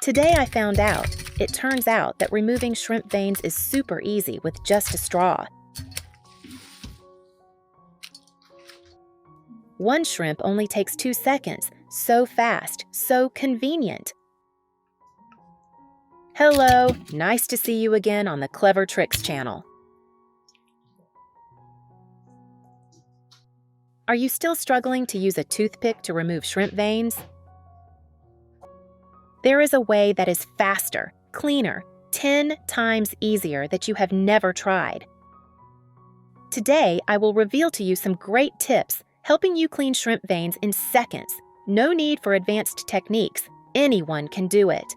Today I found out, it turns out that removing shrimp veins is super easy with just a straw. One shrimp only takes 2 seconds. So fast, so convenient. Hello, nice to see you again on the Clever Tricks channel. Are you still struggling to use a toothpick to remove shrimp veins? There is a way that is faster, cleaner, 10 times easier that you have never tried. Today, I will reveal to you some great tips helping you clean shrimp veins in seconds. No need for advanced techniques. Anyone can do it.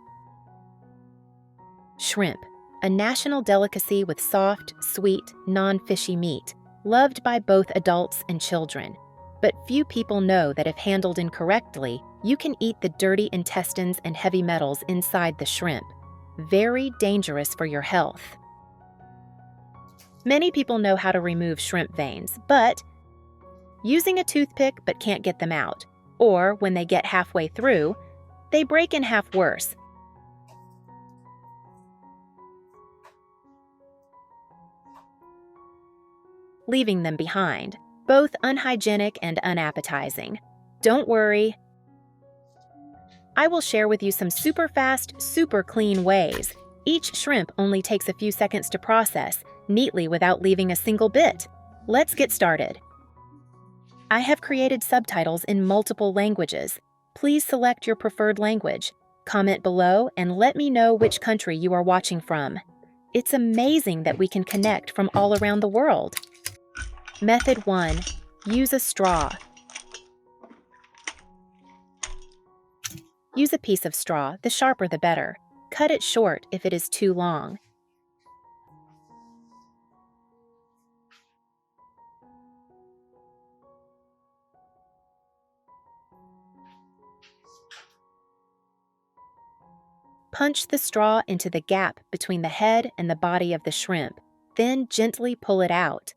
Shrimp, a national delicacy with soft, sweet, non-fishy meat, loved by both adults and children. But few people know that if handled incorrectly, you can eat the dirty intestines and heavy metals inside the shrimp. Very dangerous for your health. Many people know how to remove shrimp veins, but using a toothpick but can't get them out, or when they get halfway through, they break in half worse. Leaving them behind, both unhygienic and unappetizing. Don't worry. I will share with you some super fast, super clean ways. Each shrimp only takes a few seconds to process, neatly without leaving a single bit. Let's get started. I have created subtitles in multiple languages. Please select your preferred language. Comment below and let me know which country you are watching from. It's amazing that we can connect from all around the world. Method 1. Use a straw. Use a piece of straw, the sharper the better. Cut it short if it is too long. Punch the straw into the gap between the head and the body of the shrimp, then gently pull it out.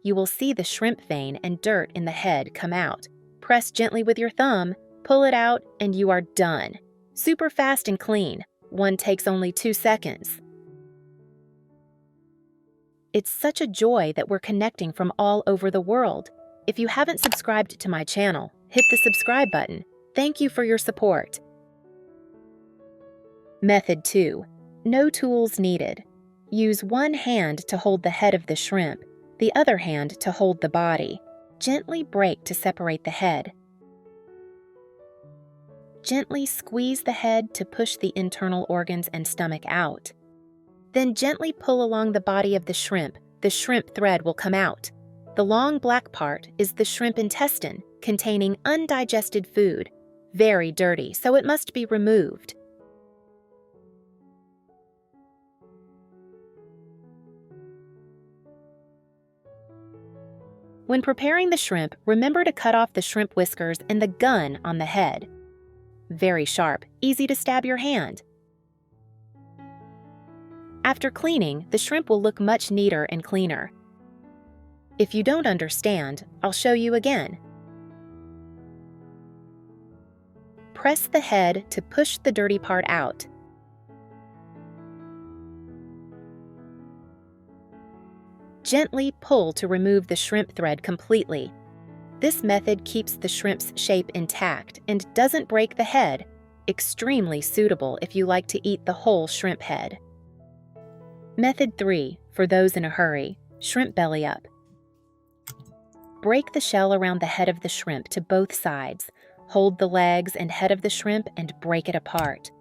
You will see the shrimp vein and dirt in the head come out. Press gently with your thumb, pull it out, and you are done. Super fast and clean. One takes only 2 seconds. It's such a joy that we're connecting from all over the world. If you haven't subscribed to my channel, hit the subscribe button. Thank you for your support. Method 2. No tools needed. Use one hand to hold the head of the shrimp, the other hand to hold the body. Gently break to separate the head. Gently squeeze the head to push the internal organs and stomach out. Then gently pull along the body of the shrimp. The shrimp thread will come out. The long black part is the shrimp intestine, containing undigested food. Very dirty, so it must be removed. When preparing the shrimp, remember to cut off the shrimp whiskers and the gun on the head. Very sharp, easy to stab your hand. After cleaning, the shrimp will look much neater and cleaner. If you don't understand, I'll show you again. Press the head to push the dirty part out. Gently pull to remove the shrimp thread completely. This method keeps the shrimp's shape intact and doesn't break the head. Extremely suitable if you like to eat the whole shrimp head. Method 3, for those in a hurry, shrimp belly up. Break the shell around the head of the shrimp to both sides. Hold the legs and head of the shrimp and break it apart.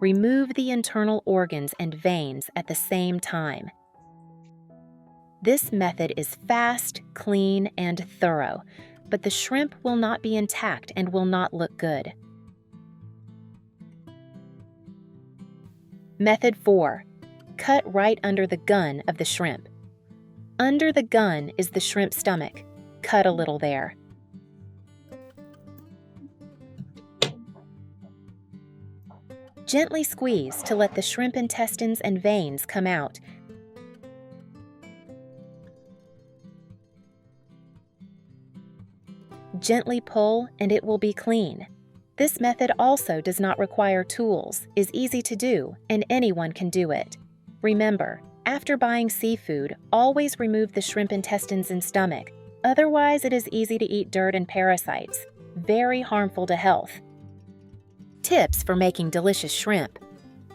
Remove the internal organs and veins at the same time. This method is fast, clean, and thorough, but the shrimp will not be intact and will not look good. Method 4. Cut right under the gun of the shrimp. Under the gun is the shrimp stomach. Cut a little there. Gently squeeze to let the shrimp intestines and veins come out. Gently pull and it will be clean. This method also does not require tools, is easy to do, and anyone can do it. Remember, after buying seafood, always remove the shrimp intestines and stomach. Otherwise, it is easy to eat dirt and parasites. Very harmful to health. Tips for making delicious shrimp.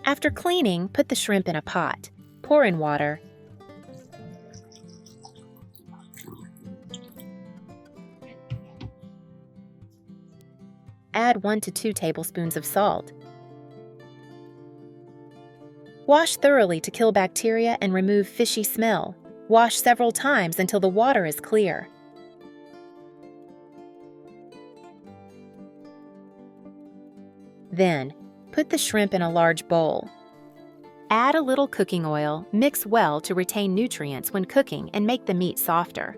After cleaning, put the shrimp in a pot. Pour in water. Add 1 to 2 tablespoons of salt. Wash thoroughly to kill bacteria and remove fishy smell. Wash several times until the water is clear. Then, put the shrimp in a large bowl. Add a little cooking oil, mix well to retain nutrients when cooking and make the meat softer.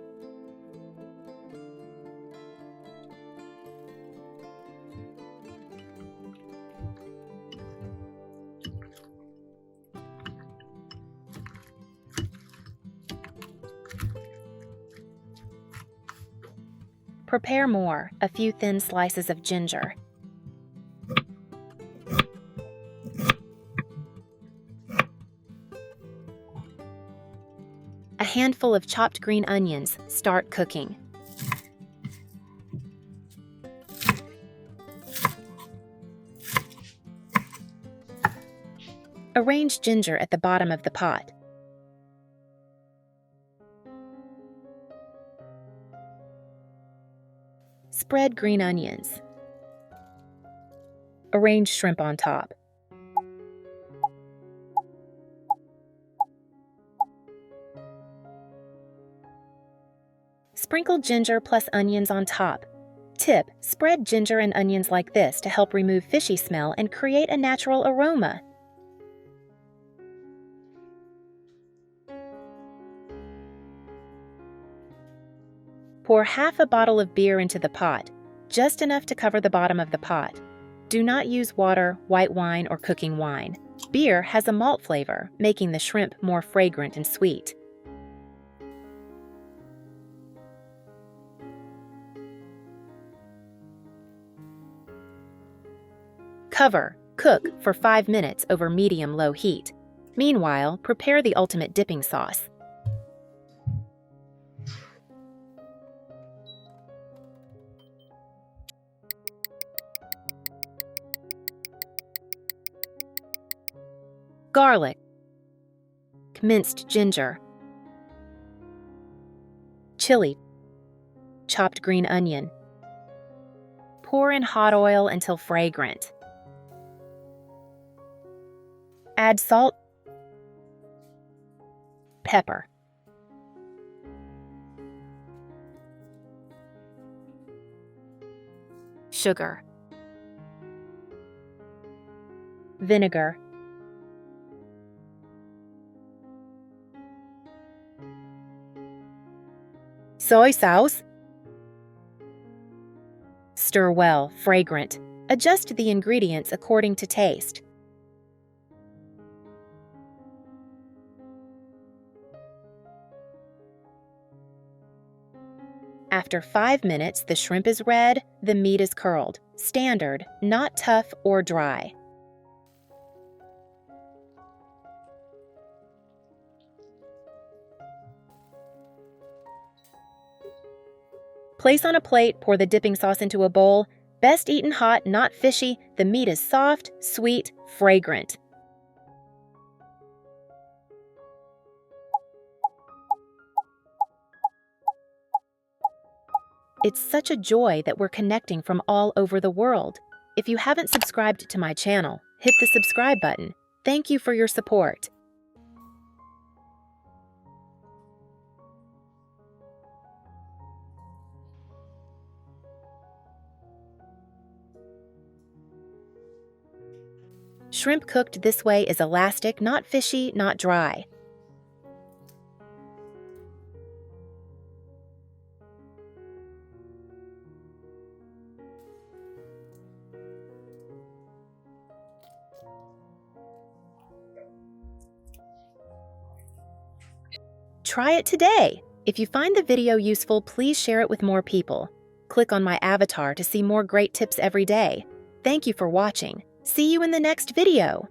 Prepare more, a few thin slices of ginger. A handful of chopped green onions. Start cooking. Arrange ginger at the bottom of the pot. Spread green onions. Arrange shrimp on top. Sprinkle ginger plus onions on top. Tip: spread ginger and onions like this to help remove fishy smell and create a natural aroma. Pour half a bottle of beer into the pot, just enough to cover the bottom of the pot. Do not use water, white wine, or cooking wine. Beer has a malt flavor, making the shrimp more fragrant and sweet. Cover. Cook for 5 minutes over medium-low heat. Meanwhile, prepare the ultimate dipping sauce. Garlic, minced ginger, chili, chopped green onion. Pour in hot oil until fragrant. Add salt, pepper, sugar, vinegar, soy sauce. Stir well, fragrant. Adjust the ingredients according to taste. After 5 minutes, the shrimp is red, the meat is curled. Standard, not tough or dry. Place on a plate, pour the dipping sauce into a bowl. Best eaten hot, not fishy. The meat is soft, sweet, fragrant. It's such a joy that we're connecting from all over the world. If you haven't subscribed to my channel, hit the subscribe button. Thank you for your support. Shrimp cooked this way is elastic, not fishy, not dry. Try it today! If you find the video useful, please share it with more people. Click click on my avatar to see more great tips every day. Thank you for watching. See you in the next video.